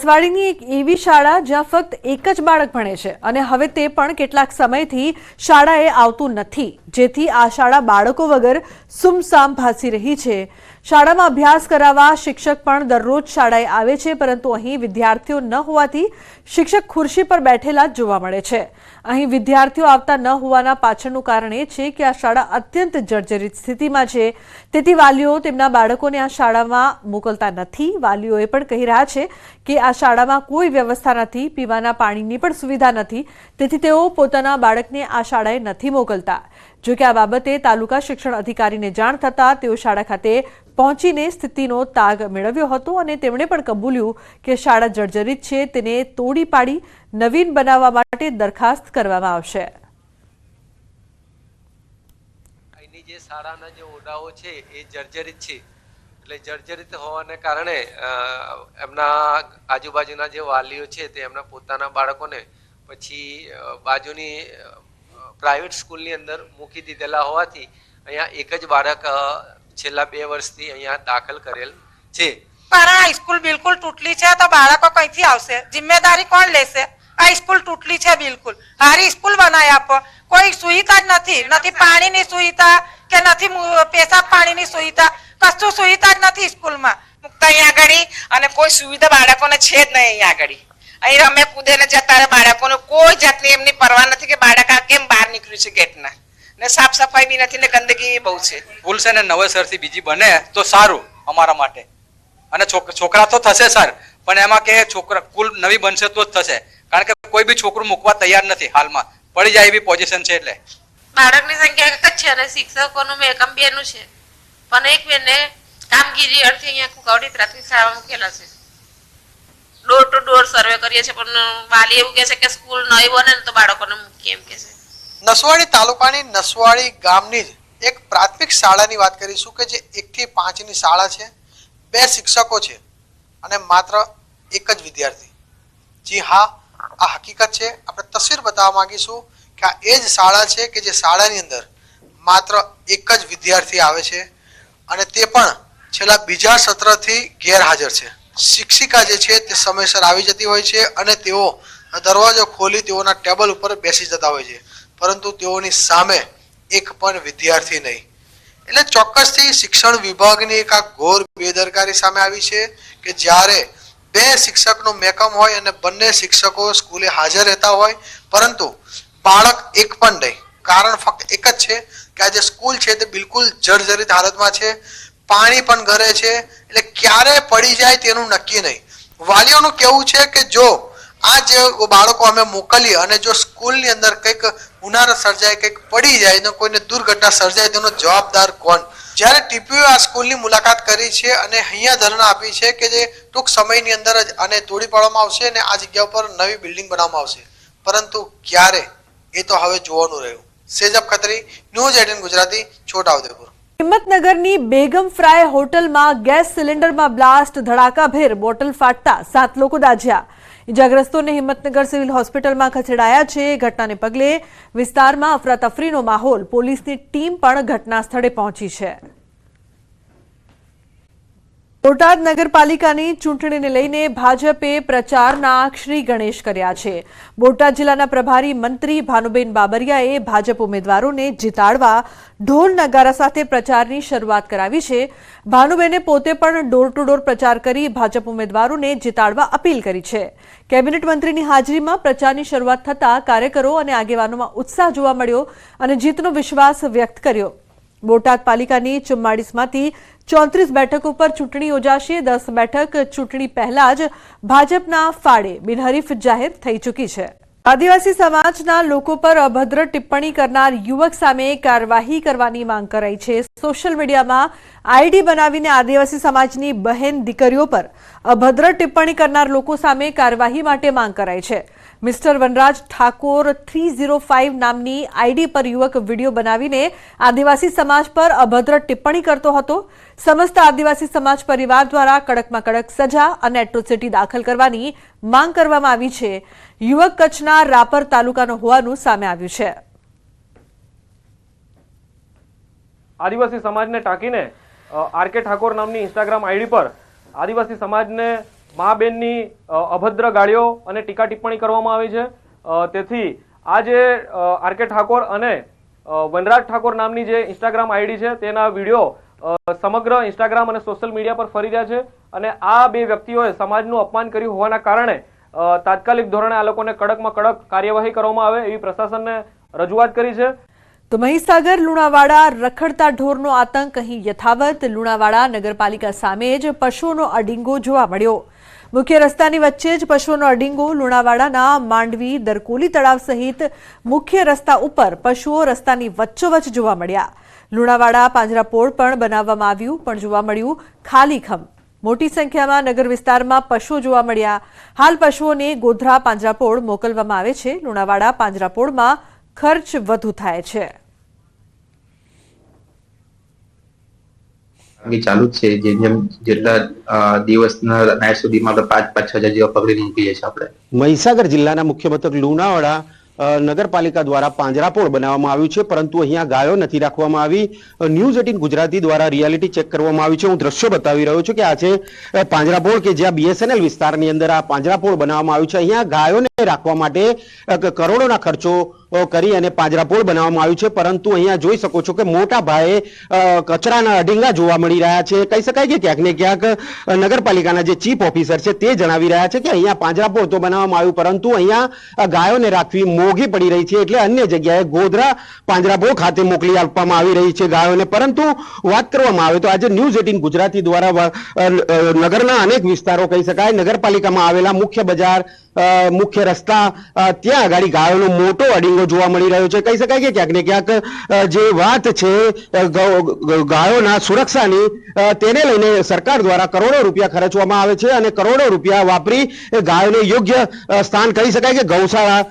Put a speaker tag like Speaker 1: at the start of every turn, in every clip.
Speaker 1: નસવાડીની એક એવી શાળા જ્યાં ફક્ત એક જ બાળક ભણે છે અને હવે તે પણ કેટલાક સમયથી શાળાએ આવતું નથી, જેથી આ શાળા બાળકો વગર સુમસામ ભાસી રહી છે। શાળામાં અભ્યાસ કરાવવા શિક્ષક પણ દરરોજ શાળાએ આવે છે, પરંતુ અહીં વિદ્યાર્થીઓ ન હોવાથી શિક્ષક ખુરશી પર બેઠેલા જ જોવા મળે છે। અહીં વિદ્યાર્થીઓ આવતા ન હોવાના પાછળનું કારણ એ છે કે આ શાળા અત્યંત જર્જરિત સ્થિતિમાં છે, તેથી વાલીઓ તેમના બાળકોને આ શાળામાં મોકલતા નથી। વાલીઓ એ પણ કહી રહ્યા છે કે આ શાળામાં કોઈ વ્યવસ્થા નથી, પીવાના પાણીની પણ સુવિધા નથી, તેથી તેઓ પોતાના બાળકને આ શાળાએ નથી મોકલતા। જો કે આ બાબતે તાલુકા શિક્ષણ અધિકારીને જાણ થતાં તેઓ શાળા ખાતે પહોંચીને સ્થિતિનો તાગ મેળવ્યો હતો અને તેમણે પણ કબૂલ્યું કે શાળા જર્જરિત છે, તેને તોડી પાડી નવીન બનાવવા માટે દરખાસ્ત કરવામાં આવશે।
Speaker 2: અહીંની જે શાળાના જે ઓરડાઓ છે એ જર્જરિત છે, એટલે જર્જરિત હોવાને કારણે એમના આજુબાજુના જે વાલીઓ છે તે એમના પોતાના બાળકોને પછી બાજુની પ્રાઇવેટ સ્કૂલની અંદર મૂકી દીધેલા હોવાથી અહીંયા એક જ બાળક છેલ્લા 2 વર્ષથી અહીંયા દાખલ કરેલ છે।
Speaker 3: પણ સ્કૂલ બિલકુલ તૂટલી છે તો બાળકો કઈથી આવશે? જિમ્મેદારી કોણ લેશે? આ સ્કૂલ તૂટલી છે, બિલકુલ હારી સ્કૂલ બનાવી આપો। કોઈ સુવિધા જ નથી, નથી પાણીની સુવિધા કે નથી પેશાબ પાણીની સુવિધા, કશું સુવિધા જ નથી સ્કૂલમાં
Speaker 4: મુકતા અહીંયા આગળ, અને કોઈ સુવિધા બાળકોને છે જ નહીં। અહીંયા આગળ અહીં રમે કૂદે ને જતા રહે બાળકોને, કોઈ જાતની એમની પરવા નથી કે બાળક આ કેમ બહાર નીકળ્યું છે ગેટના, ને સાફ સફાઈ બી નથી ને ગંદકી બહુ છે।
Speaker 5: સ્કૂલ છે ને નવેસરથી બીજી બને તો સારું અમારા માટે, અને છોકરા તો થશે સર, પણ એમાં કે છોકરા સ્કૂલ નવી બનશે તો જ થશે, કારણ કે કોઈ બી છોકરું મૂકવા તૈયાર નથી હાલમાં, પડી જાય એવી પોઝિશન છે। એટલે
Speaker 6: બાળકની સંખ્યા એક જ છે અને શિક્ષકોનું એકમ 2 છે, પણ એક બેને કામગીરી અર્થે અહીંયા કુકાવડી પ્રાથમિક શાળામાં મૂકેલા છે। ડોર ટુ ડોર સર્વે કરીએ છીએ, પણ વાલી એવું કહે છે કે સ્કૂલ નવી બને ને તો બાળકોને મૂકીએ એમ કહે છે।
Speaker 7: નસવાડી તાલુકાની નસવાડી ગામની જ એક પ્રાથમિક શાળાની વાત કરીશું કે જે 1 થી 5 ની શાળા છે, 2 શિક્ષકો છે અને માત્ર એક જ વિદ્યાર્થી। જી હા, આ હકીકત છે। આપણે તસવીર બતાવવા માંગીશું કે આ એ જ શાળા છે કે જે શાળાની અંદર માત્ર એક જ વિદ્યાર્થી આવે છે અને તે પણ છેલ્લા બીજા સત્રથી ગેરહાજર છે। શિક્ષિકા જે છે તે સમયસર આવી જતી હોય છે અને તેઓ દરવાજો ખોલી તેઓના ટેબલ ઉપર બેસી જતા હોય છે, પરંતુ તેઓની સામે એક પણ વિદ્યાર્થી નહીં। એટલે ચોક્કસથી શિક્ષણ વિભાગની એક આ ઘોર બેદરકારી સામે આવી છે કે જ્યારે 2 શિક્ષકનો મેકમ હોય અને બંને શિક્ષકો સ્કૂલે હાજર રહેતા હોય, પરંતુ બાળક એક પણ નહીં। કારણ ફક્ત એક જ છે કે આ જે સ્કૂલ છે તે બિલકુલ જર્જરિત હાલતમાં છે, પાણી પણ ઘરે છે, એટલે ક્યારે પડી જાય તેનું નક્કી નહીં। વાલીઓનું કહેવું છે કે જો આ જે બાળકો અમે મોકલીએ અને જો સ્કૂલની અંદર કંઈક ઉનાળો સર્જાય, કંઈક પડી જાય ને કોઈને દુર્ઘટના સર્જાય તેનો જવાબદાર કોણ? જ્યારે ટીપીઓ આ સ્કૂલની મુલાકાત કરી છે અને અહીંયા ધરણા આપી છે કે જે ટૂંક સમયની અંદર જ આને તોડી પાડવામાં આવશે અને આ જગ્યા પર નવી બિલ્ડિંગ બનાવવામાં આવશે, પરંતુ ક્યારે એ તો હવે જોવાનું રહ્યું। સેજબ ખત્રી, ન્યૂઝ 18 ગુજરાતી, છોટાઉદેપુર।
Speaker 1: હિંમતનગરની બેગમ ફ્રાય હોટલમાં ગેસ સિલિન્ડરમાં બ્લાસ્ટ, ધડાકાભેર બોટલ ફાટતા 7 લોકો દાઝ્યા। ઇજાગ્રસ્તોને હિંમતનગર સિવિલ હોસ્પિટલમાં ખસેડાયા છે। ઘટનાને પગલે વિસ્તારમાં અફરાતફરીનો માહોલ, પોલીસની ટીમ પણ ઘટના સ્થળે પહોંચી છે। બોટાદ નગરપાલિકાની ચૂંટણીને લઈને ભાજપે પ્રચારના અક્ષરી ગણેશ કર્યા છે। બોટાદ જિલ્લાના પ્રભારી મંત્રી ભાનુબેન બાબરિયાએ ભાજપ ઉમેદવારોને જીતાડવા ઢોલ નગારા સાથે પ્રચારની શરૂઆત કરાવી છે। ભાનુબેને પોતે પણ ડોર ટુ ડોર પ્રચાર કરી ભાજપ ઉમેદવારોને જીતાડવા અપીલ કરી છે। કેબિનેટ મંત્રીની હાજરીમાં પ્રચારની શરૂઆત થતાં કાર્યકરો અને આગેવાનોમાં ઉત્સાહ જોવા મળ્યો અને જીતનો વિશ્વાસ વ્યક્ત કર્યો। બોટાદ પાલિકાની 44માંથી 34 બેઠકો પર ચૂંટણી યોજાશે। 10 બેઠક ચૂંટણી પહેલા જ ભાજપના ફાળે બિનહરીફ જાહેર થઈ ચૂકી છે। આદિવાસી સમાજના લોકો પર અભદ્ર ટિપ્પણી કરનાર યુવક સામે કાર્યવાહી કરવાની માંગ કરાઈ છે। સોશિયલ મીડિયામાં આઈડી બનાવીને આદિવાસી સમાજની બહેન દીકરીઓ પર અભદ્ર ટિપ્પણી કરનાર લોકો સામે કાર્યવાહી માટે માંગ કરાઈ છે। મિસ્ટર વનરાજ ઠાકોર 305 નામની આઈડી પર યુવક વિડીયો બનાવીને આદિવાસી સમાજ પર અભદ્ર ટિપ્પણી કરતો હતો। સમસ્ત આદિવાસી સમાજ પરિવાર દ્વારા કડકમાં કડક સજા અને એટ્રોસિટી દાખલ કરવાની માંગ કરવામાં આવી છે। યુવક કચ્છના રાપર તાલુકાનો હોવાનું સામે આવ્યું છે।
Speaker 8: આદિવાસી સમાજને ટાંકીને આરકે ઠાકોર નામની ઇન્સ્ટાગ્રામ આઈડી પર આદિવાસી સમાજને મા બેનની અભદ્ર ગાળીઓ અને ટીકા ટિપ્પણી કરવામાં આવી છે। તેથી આ જે આર.કે. ઠાકોર અને વનરાજ ઠાકોર નામની જે ઇન્સ્ટાગ્રામ આઈડી છે તેના વિડીયો સમગ્ર ઇન્સ્ટાગ્રામ અને સોશિયલ મીડિયા પર ફરી રહ્યા છે અને આ બે વ્યક્તિઓએ સમાજનું અપમાન કર્યું હોવાના કારણે તાત્કાલિક ધોરણે આ લોકોને કડકમાં કડક કાર્યવાહી કરવામાં આવે એવી પ્રશાસનને રજૂઆત કરી છે।
Speaker 1: તો મહીસાગર લુણાવાડા રખડતા ઢોરનો આતંક અહીં યથાવત। લુણાવાડા નગરપાલિકા સામે જ પશુઓનો અડીંગો જોવા મળ્યો। મુખ્ય રસ્તાની વચ્ચે જ પશુઓનો અડીંગો। લુણાવાડાના માંડવી દરકોલી તળાવ સહિત મુખ્ય રસ્તા ઉપર પશુઓ રસ્તાની વચ્ચોવચ્ચ જોવા મળ્યા। લુણાવાડા પાંજરાપોળ પણ બનાવવામાં આવ્યું પણ જોવા મળ્યું ખાલીખમ। મોટી સંખ્યામાં નગર વિસ્તારમાં પશુઓ જોવા મળ્યા। હાલ પશુઓને ગોધરા પાંજરાપોળ મોકલવામાં આવે છે। લુણાવાડા પાંજરાપોળમાં ખર્ચ વધુ થાય છે।
Speaker 9: ચાલુ જ છે જેમ જેટલા દિવસના નાઇટ સુધીમાં આપણે 5-6 હજાર જેવા પકડી મૂકીએ છીએ આપણે।
Speaker 10: મહીસાગર જિલ્લાના મુખ્ય મથક લુણાવાડા નગરપાલિકા દ્વારા પાંજરાપોળ બનાવવામાં આવ્યું છે પરંતુ અહીંયા ગાયો નથી રાખવામાં આવી। ન્યૂઝ 18 ગુજરાતી દ્વારા રિયાલિટી ચેક કરવામાં આવ્યું છે। હું દ્રશ્યો બતાવી રહ્યો છું કે આ છે પાંજરાપોળ કે જ્યાં BSNL વિસ્તારની અંદર આ પાંજરાપોળ બનાવવામાં આવ્યું છે। અહીંયા ગાયોને રાખવા માટે કરોડોના ખર્ચો કરી અને પાંજરાપોળ બનાવવામાં આવ્યું છે પરંતુ અહીંયા જોઈ શકો છો કે મોટા ભાઈએ કચરાના અડીંગા જોવા મળી રહ્યા છે। કહી શકાય કે ક્યાંક ને ક્યાંક નગરપાલિકાના જે ચીફ ઓફિસર છે તે જણાવી રહ્યા છે કે અહીંયા પાંજરાપોળ તો બનાવવામાં આવ્યું પરંતુ અહીંયા ગાયોને રાખવી મોંઘી પડી રહી છે એટલે અન્ય જગ્યાએ ગોધરા પાંજરાપોળ ખાતે મોકલી આપવામાં આવી રહી છે ગાયોને। પરંતુ વાત કરવામાં આવે તો આજે ન્યૂઝ 18 ગુજરાતી દ્વારા નગરના અનેક વિસ્તારો કહી શકાય નગરપાલિકામાં આવેલા મુખ્ય બજાર મુખ્ય રસ્તા ત્યાં આગળ ગાયોનો મોટો અડીંગો જોવા મળી રહ્યો છે। કહી શકાય કે ક્યાંક ને ક્યાંક જે વાત છે ગાયોના સુરક્ષાની તેને લઈને સરકાર દ્વારા કરોડો રૂપિયા ખર્ચવામાં આવે છે અને કરોડો રૂપિયા વાપરી ગાયોને યોગ્ય સ્થાન કહી શકાય કે ગૌશાળા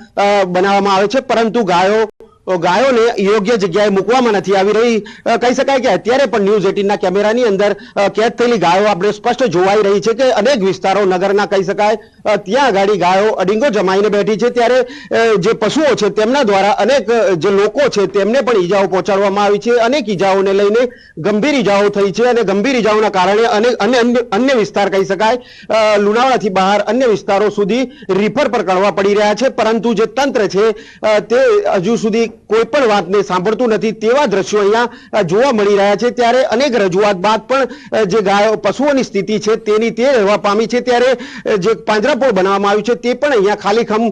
Speaker 10: બનાવવામાં આવે છે પરંતુ ગાયોને યોગ્ય જગ્યાએ મૂકવામાં નથી આવી રહી। કહી શકાય કે અત્યારે પણ ન્યૂઝ 18ના કેમેરાની અંદર કેદ થયેલી ગાયો આપણે સ્પષ્ટ જોવાઈ રહી છે કે અનેક વિસ્તારો નગરના કહી શકાય ત્યાં આગળ ગાયો અડીંગો જમાઈને બેઠી છે ત્યારે જે પશુઓ છે તેમના દ્વારા અનેક જે લોકો છે તેમને પણ ઈજાઓ પહોંચાડવામાં આવી છે। અનેક ઈજાઓને લઈને ગંભીર ઈજાઓ થઈ છે અને ગંભીર ઈજાઓના કારણે અન્ય વિસ્તાર કહી શકાય લુણાવાડાથી બહાર અન્ય વિસ્તારો સુધી રિફર પર કરવા પડી રહ્યા છે પરંતુ જે તંત્ર છે તે હજુ સુધી કોઈ પણ વાતને સાંભળતું નથી તેવા દ્રશ્યો અહીંયા જોવા મળી રહ્યા છે। ત્યારે અનેક રજૂઆત બાદ પણ જે ગાયો પશુઓની સ્થિતિ છે તેની તે રહેવા પામી છે ત્યારે જે પાંજરાપોળ બનાવવામાં આવ્યું છે તે પણ અહીંયા ખાલીખમ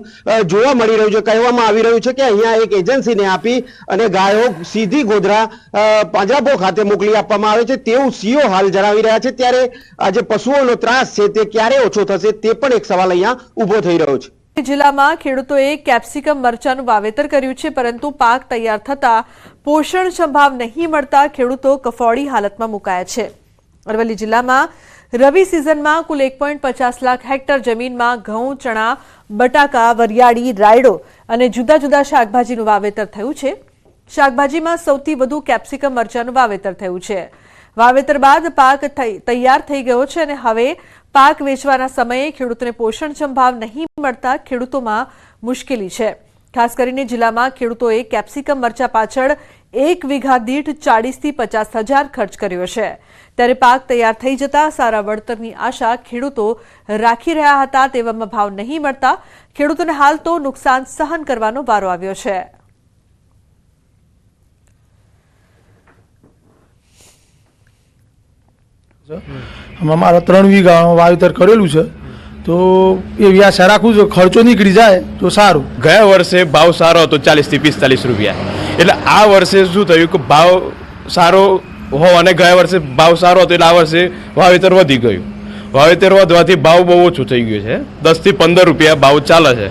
Speaker 10: જોવા મળી રહ્યું છે। કહેવામાં આવી રહ્યું છે કે અહીંયા એક એજન્સીને આપી અને ગાયો સીધી ગોધરા પાંજરાપોળ ખાતે મોકલી આપવામાં આવે છે તેવું સીઓ હાલ જણાવી રહ્યા છે। ત્યારે આ જે પશુઓનો ત્રાસ છે તે ક્યારે ઓછો થશે તે પણ એક સવાલ અહીંયા ઊભો થઈ રહ્યો છે।
Speaker 1: જિલ્લામાં ખેડૂતોએ કેપ્સિકમ મરચાનું વાવેતર કર્યું છે પરંતુ પાક તૈયાર થતા પોષણક્ષમ ભાવ નહીં મળતા ખેડૂતો કફોડી હાલતમાં મુકાયા છે। અરવલ્લી જિલ્લામાં રવિ સિઝનમાં કુલ 1.50 લાખ હેક્ટર જમીનમાં ઘઉં ચણા બટાકા વરિયાળી રાયડો અને જુદા જુદા શાકભાજીનું વાવેતર થયું છે। શાકભાજીમાં સૌથી વધુ કેપ્સિકમ મરચાનું વાવેતર થયું છે। વાવેતર બાદ પાક તૈયાર થઈ ગયો છે અને હવે પાક વેચવાના સમયે ખેડૂતોને પોષણક્ષમ ભાવ નહીં મળતા ખેડૂતોમાં મુશ્કેલી છે। ખાસ કરીને જિલ્લામાં ખેડૂતોએ કેપ્સિકમ મરચા પાછળ 1 વીઘા દીઠ 40 થી 50 હજાર ખર્ચ કર્યો છે। ત્યારે પાક તૈયાર થઈ જતા સારા વળતરની આશા ખેડૂતો રાખી રહ્યા હતા તેવામાં ભાવ નહીં મળતા ખેડૂતોને હાલ તો નુકસાન સહન કરવાનો વારો આવ્યો છે।
Speaker 11: અમારા 3 વીઘા વાવેતર કરેલું છે તો એ વ્યાસ રાખું છું ખર્ચો નીકળી જાય તો સારું।
Speaker 12: ગયા વર્ષે ભાવ સારો હતો 40 થી 45 રૂપિયા એટલે આ વર્ષે શું થયું કે ભાવ સારો હોવાને ગયા વર્ષે ભાવ સારો હતો એટલે આ વર્ષે વાવેતર વધી ગયું। વાવેતર વધવાથી ભાવ બહુ ઓછું થઈ ગયું છે 10 થી 15 રૂપિયા ભાવ ચાલે છે।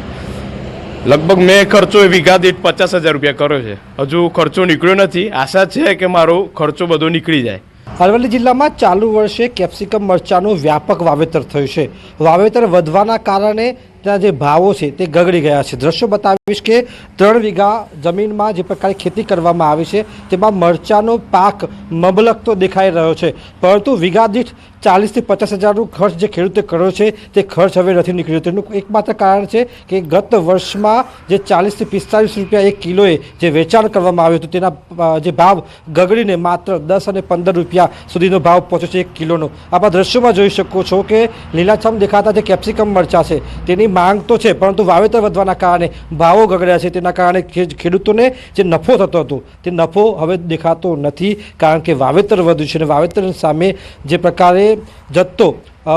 Speaker 12: લગભગ મેં ખર્ચો વીઘા દીઠ 50,000 રૂપિયા કર્યો છે હજુ ખર્ચો નીકળ્યો નથી। આશા છે કે મારો ખર્ચો બધો નીકળી જાય।
Speaker 13: અરવલ્લી જિલ્લામાં ચાલુ વર્ષે કેપ્સિકમ મરચાનું વ્યાપક વાવેતર થયું છે। વાવેતર વધવાના કારણે તેના જે ભાવો છે તે ગગડી ગયા છે. દ્રશ્યો બતાવીશ કે 3 વીઘા જમીનમાં જે પ્રકારે ખેતી કરવામાં આવી છે તેમાં મરચાનો પાક મબલકતો દેખાઈ રહ્યો છે, પરંતુ વીઘા દીઠ 40 થી 50 હજારનો ખર્ચ જે ખેડૂતે કર્યો છે તે ખર્ચ હવે નથી નીકળ્યો. તેનું એકમાત્ર કારણ છે કે ગત વર્ષમાં જે 40 થી 45 રૂપિયા 1 કિલોએ જે વેચાણ કરવામાં આવ્યું હતું તેના જે ભાવ ગગડીને માત્ર 10 અને 15 રૂપિયા સુધીનો ભાવ પહોંચ્યો છે 1 કિલોનો. આપ આ દ્રશ્યોમાં જોઈ શકો છો કે લીલાછમ દેખાતા જે કેપ્સિકમ મરચા છે તેની માંગ તો છે, પરંતુ વાવેતર વધવાના કારણે ભાવો ગગડ્યા છે. તેના કારણે ખેડૂતોને જે નફો થતો હતો તે નફો હવે દેખાતો નથી, કારણ કે વાવેતર વધ્યું છે અને વાવેતર સામે જે પ્રકારે જથ્થો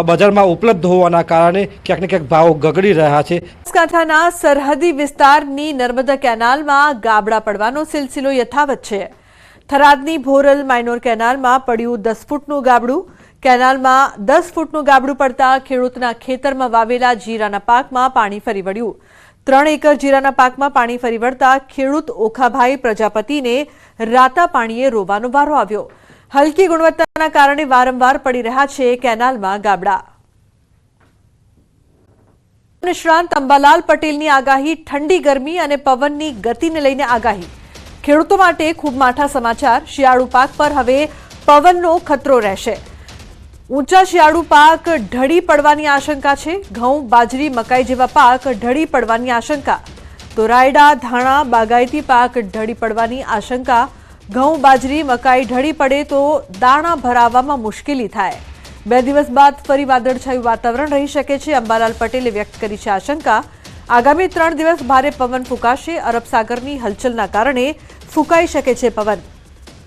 Speaker 13: બજારમાં ઉપલબ્ધ હોવાના કારણે ક્યાંક ને ક્યાંક ભાવ ગગડી રહ્યા છે.
Speaker 1: બનાસકાંઠાના સરહદી વિસ્તારની નર્મદા કેનાલમાં ગાબડા પડવાનો સિલસિલો યથાવત છે. થરાદની ભોરલ માઇનોર કેનાલમાં પડ્યું 10 ફૂટનું ગાબડું. કેનાલમાં 10 ફૂટનું ગાબડું પડતા ખેડૂતના ખેતરમાં વાવેલા જીરાના પાકમાં પાણી ફરી વળ્યું. 3 એકર જીરાના પાકમાં પાણી ફરી વળતા ખેડૂત ઓખાભાઈ પ્રજાપતિને રાતા પાણીએ રોવાનો વારો આવ્યો. હલકી ગુણવત્તાના કારણે વારંવાર પડી રહ્યા છે કેનાલમાં ગાબડા. નિષ્ણાંત અંબાલાલ પટેલની આગાહી, ઠંડી ગરમી અને પવનની ગતિને લઈને આગાહી. ખેડૂતો માટે ખૂબ માઠા સમાચાર. શિયાળુ પાક પર હવે પવનનો ખતરો રહેશે. ઊંચા શિયાળુ પાક ઢળી પડવાની આશંકા છે. ઘઉં, બાજરી, મકાઈ જેવા પાક ઢળી પડવાની આશંકા. તો રાયડા, ધાણા, બાગાયતી પાક ઢળી પડવાની આશંકા. ઘઉં, બાજરી, મકાઈ ઢળી પડે તો દાણા ભરાવવામાં મુશ્કેલી થાય. 2 દિવસ બાદ ફરી વાદળછાયું વાતાવરણ રહી શકે છે. અંબાલાલ પટેલે વ્યક્ત કરી છે આશંકા. આગામી 3 દિવસ ભારે પવન ફૂંકાશે. અરબ સાગરની હલચલના કારણે ફૂંકાઈ શકે છે પવન.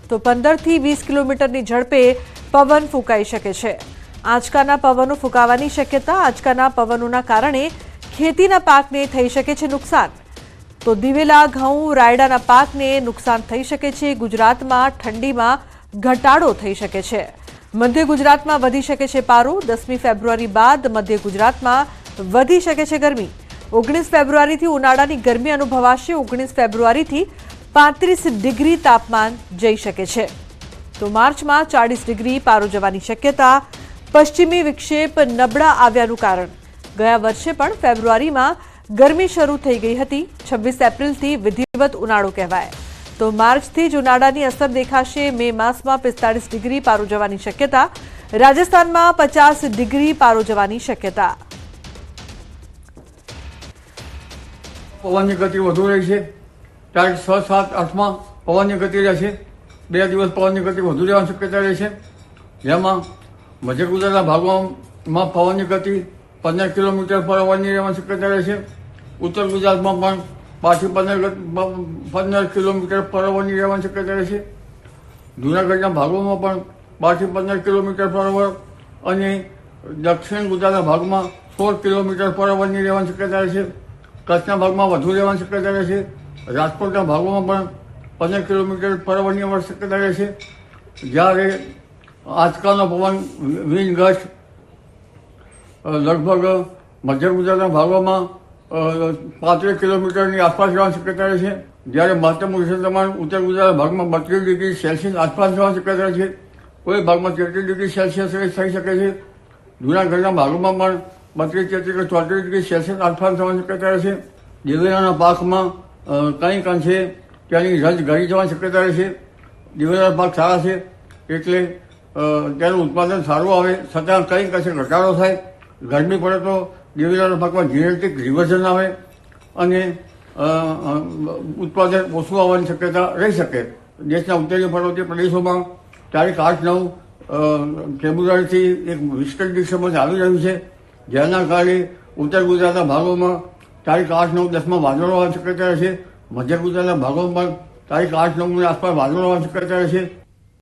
Speaker 1: તો 15 થી 20 કિલોમીટરની ઝડપે પવન ફૂંકાઈ શકે છે. આંચકાના પવનો ફૂંકાવાની શક્યતા. આંચકાના પવનોના કારણે ખેતીના પાકને થઈ શકે છે નુકસાન. તો દિવેલા, ઘઉં, રાયડાના પાકને નુકસાન થઈ શકે છે. ગુજરાતમાં ઠંડીમાં ઘટાડો થઈ શકે છે. મધ્ય ગુજરાતમાં વધી શકે છે પારો. 10મી ફેબ્રુઆરી બાદ મધ્ય ગુજરાતમાં વધી શકે છે ગરમી. 19 ફેબ્રુઆરીથી ઉનાળાની ગરમી અનુભવાશે. 19 ફેબ્રુઆરીથી 35 ડિગ્રી તાપમાન જઈ શકે છે. તો માર્ચમાં 40 ડિગ્રી પારો જવાની શક્યતા. પશ્ચિમી વિક્ષેપ નબળા આવ્યાનું કારણ. ગયા વર્ષે પણ ફેબ્રુઆરીમાં ગરમી શરૂ થઈ ગઈ હતી. 26 એપ્રિલથી વિધિવત ઉનાળો કહેવાય. તો માર્ચથી જ ઉનાળાની અસર દેખાશે. મે માસમાં 45 ડિગ્રી પારો જવાની શક્યતા. રાજસ્થાનમાં 50 ડિગ્રી પારો જવાની શક્યતા.
Speaker 14: પવનની ગતિ વધુ રહી છે. તારીખ 6, 7, 8માં પવનની ગતિ રહેશે. 2 દિવસ પવનની ગતિ વધુ રહેવાની શક્યતા રહેશે. જેમાં મધ્ય ગુજરાતના ભાગોમાં પવનની ગતિ 15 કિલોમીટર પર અવરની રહેવાની શક્યતા રહેશે. ઉત્તર ગુજરાતમાં પણ 15 કિલોમીટર પર અવરની રહેવાની શક્યતા રહેશે. જૂનાગઢના ભાગોમાં પણ 15 કિલોમીટર પર અવર અને દક્ષિણ ગુજરાતના ભાગમાં 16 કિલોમીટર પર અવરની રહેવાની શક્યતા રહેશે. કચ્છના ભાગમાં વધુ રહેવાની શક્યતા રહેશે. રાજકોટના ભાગોમાં પણ 15 કિલોમીટર પર અવરની શક્યતા રહેશે. જ્યારે આજકાલનો પવન વિન્ડ ગસ્ટ લગભગ મધ્ય ગુજરાતના ભાગોમાં 35 કિલોમીટરની આસપાસ રહેવાની શક્યતા રહેશે. જ્યારે મહત્તમ ઉષ્ણતામાન ઉત્તર ગુજરાતના ભાગમાં 32 ડિગ્રી સેલ્સિયસ આસપાસ રહેવાની શક્યતા છે. કોઈ ભાગમાં 33 ડિગ્રી સેલ્સિયસ થઈ શકે છે. જૂનાગઢના ભાગોમાં પણ 32, 33, 34 ડિગ્રી સેલ્સિયસ આસપાસ થવાની શક્યતા રહેશે. દિવેલાના પાકમાં કંઈક અંશે ત્યાંની રજ ઘટી જવાની શક્યતા રહેશે. દિવેલાના પાક સારા છે એટલે તેનું ઉત્પાદન સારું આવે, છતાં કંઈક અંશે ઘટાડો થાય. ગરમી પડે તો દિવેલાના પાકમાં જીનેટિક રિવર્ઝન આવે અને ઉત્પાદન ઓછું આવવાની શક્યતા રહી શકે. દેશના ઉત્તરીય પર્વતીય પ્રદેશોમાં તારીખ 8-9 ફેબ્રુઆરીથી એક વિસ્કટ ડિસ્ટર્બન્સ આવી રહ્યું છે. જેના કારણે ઉત્તર ગુજરાતના ભાગોમાં તારીખ 8, 9, 10માં વાદળો આવવાની શક્યતા રહેશે. મધ્ય ગુજરાતના ભાગોમાં પણ તારીખ 8, 9ની આસપાસ વાદળો આવવાની શક્યતા રહેશે.